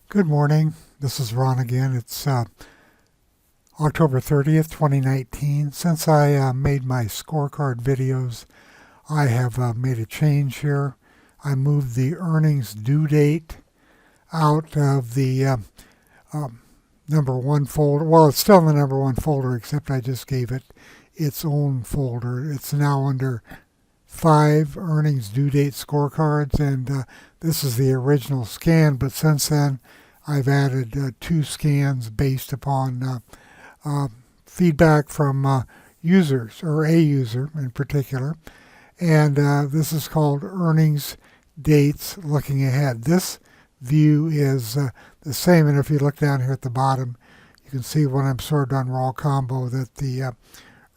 Good morning. This is Ron again. It's October 30th, 2019. Since I made my scorecard videos, I have made a change here. I moved the earnings due date out of the number one folder. Well, it's still in the number one folder, except I just gave it its own folder. It's now under 5 earnings due date scorecards, and this is the original scan, but since then I've added 2 scans based upon feedback from users, or a user in particular, and this is called earnings dates looking ahead. This view is the same, and if you look down here at the bottom, you can see when I'm sorted on raw combo that the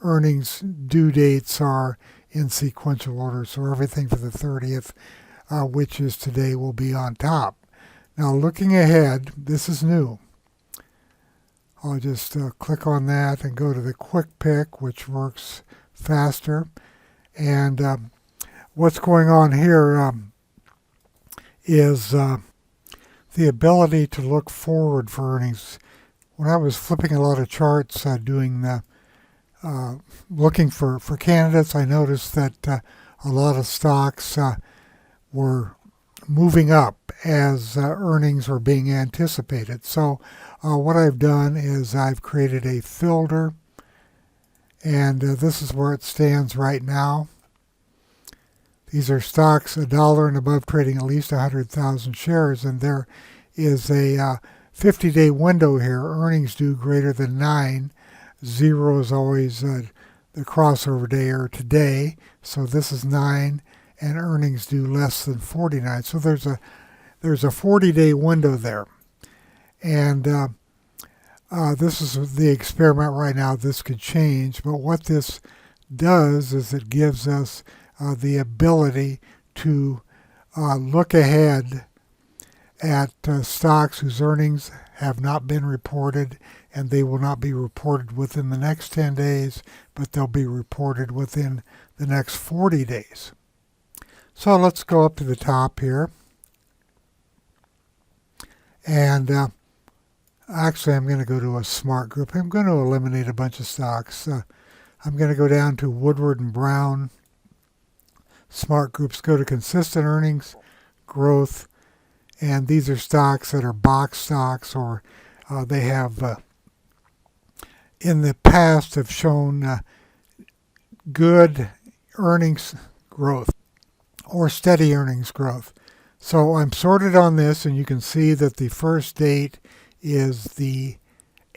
earnings due dates are in sequential order. So everything for the 30th, which is today, will be on top. Now looking ahead, this is new. I'll just click on that and go to the quick pick, which works faster. And what's going on here is the ability to look forward for earnings. When I was flipping a lot of charts doing the looking for candidates, I noticed that a lot of stocks were moving up as earnings were being anticipated. So what I've done is I've created a filter, and this is where it stands right now. These are stocks $1 and above trading at least 100,000 shares, and there is a 50-day window here. Earnings due greater than 9. 0 is always the crossover day, or today, so this is 9, and earnings due less than 49. So there's a 40-day window there, and this is the experiment right now. This could change, but what this does is it gives us the ability to look ahead at stocks whose earnings have not been reported, and they will not be reported within the next 10 days, but they'll be reported within the next 40 days. So let's go up to the top here. And actually, I'm going to go to a smart group. I'm going to eliminate a bunch of stocks. I'm going to go down to Woodward and Brown. Smart groups, go to consistent earnings, growth, and these are stocks that are box stocks, or they have in the past have shown good earnings growth or steady earnings growth. So I'm sorted on this, and you can see that the first date is the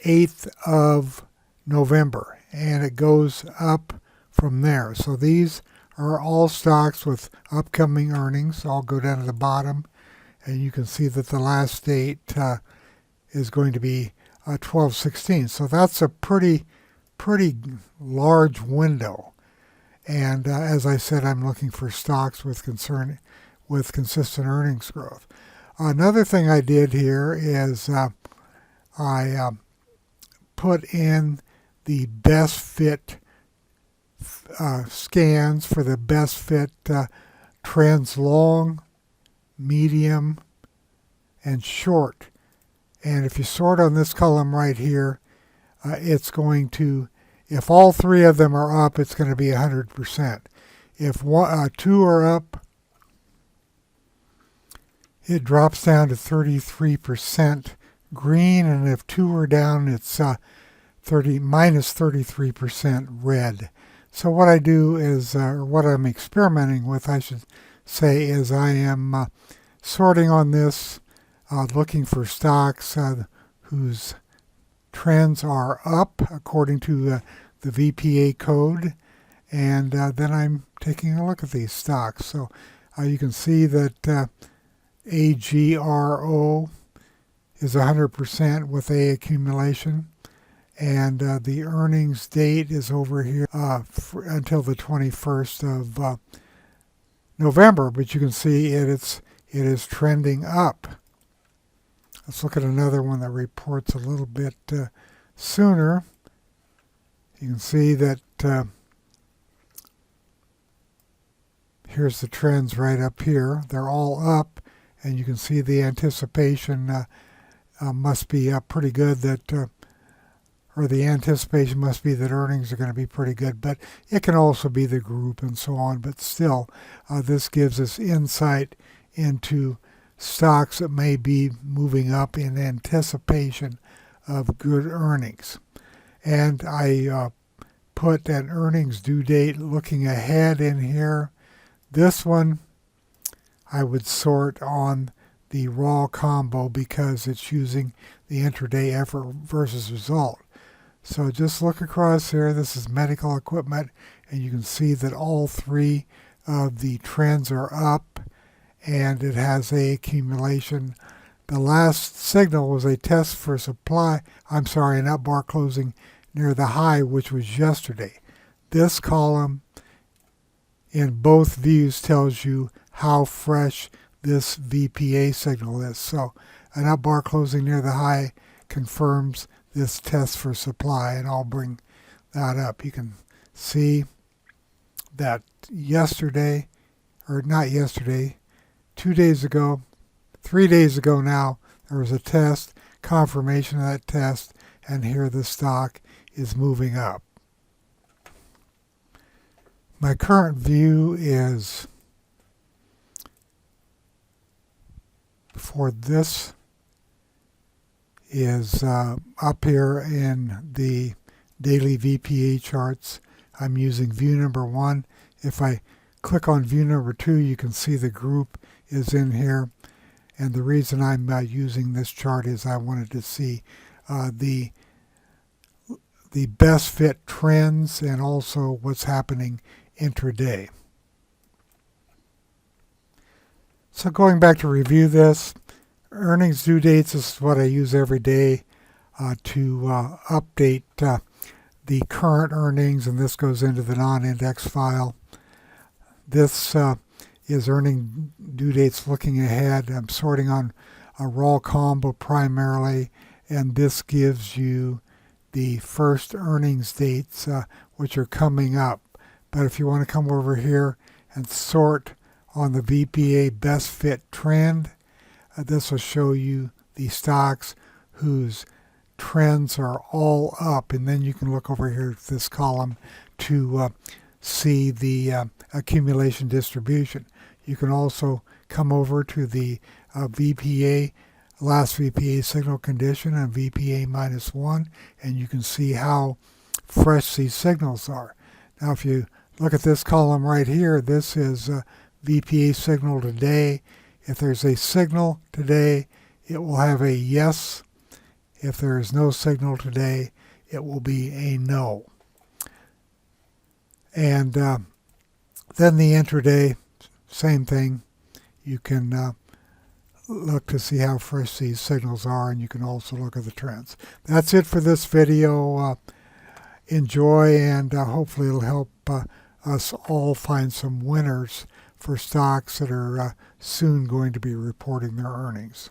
8th of November, and it goes up from there. So these are all stocks with upcoming earnings. I'll go down to the bottom, and you can see that the last date is going to be 12/16. So that's a pretty large window. And as I said, I'm looking for stocks with consistent earnings growth. Another thing I did here is I put in the best fit scans for the best fit trends long, medium, and short. And if you sort on this column right here, it's going to, if all 3 of them are up, it's going to be 100%. If 2 are up, it drops down to 33% green, and if 2 are down, it's minus 33% red. So what I do is, or what I'm experimenting with, I should say, is I am sorting on this, looking for stocks whose trends are up according to the VPA code, and then I'm taking a look at these stocks. So you can see that AGRO is 100% with A accumulation, and the earnings date is over here until the 21st of November, but you can see it is trending up. Let's look at another one that reports a little bit sooner. You can see that here's the trends right up here. They're all up, and you can see the anticipation must be pretty good, that or the anticipation must be that earnings are going to be pretty good, but it can also be the group and so on. But still, this gives us insight into stocks that may be moving up in anticipation of good earnings. And I put an earnings due date looking ahead in here. This one I would sort on the raw combo because it's using the intraday effort versus result. So just look across here. This is medical equipment, and you can see that all three of the trends are up, and it has a accumulation. The last signal was a test for supply, an up bar closing near the high, which was yesterday. This column in both views tells you how fresh this VPA signal is. So an up bar closing near the high confirms this test for supply, and I'll bring that up. You can see that yesterday, or not yesterday, 2 days ago, 3 days ago now, there was a test, confirmation of that test, and here the stock is moving up. My current view is for this is up here in the daily VPA charts. I'm using view number 1. If I click on view number 2, you can see the group is in here. And the reason I'm using this chart is I wanted to see the best fit trends and also what's happening intraday. So going back to review this, earnings due dates, this is what I use every day to update the current earnings, and this goes into the non-index file. This is earning due dates looking ahead. I'm sorting on a raw combo primarily, and this gives you the first earnings dates which are coming up. But if you want to come over here and sort on the VPA best fit trend, this will show you the stocks whose trends are all up, and then you can look over here at this column to see the accumulation distribution. You can also come over to the VPA, last VPA signal condition and VPA -1, and you can see how fresh these signals are. Now if you look at this column right here, this is VPA signal today. If there's a signal today, it will have a yes. If there is no signal today, it will be a no. And then the intraday, same thing. You can look to see how fresh these signals are, and you can also look at the trends. That's it for this video. Enjoy, and hopefully it'll help us all find some winners for stocks that are soon going to be reporting their earnings.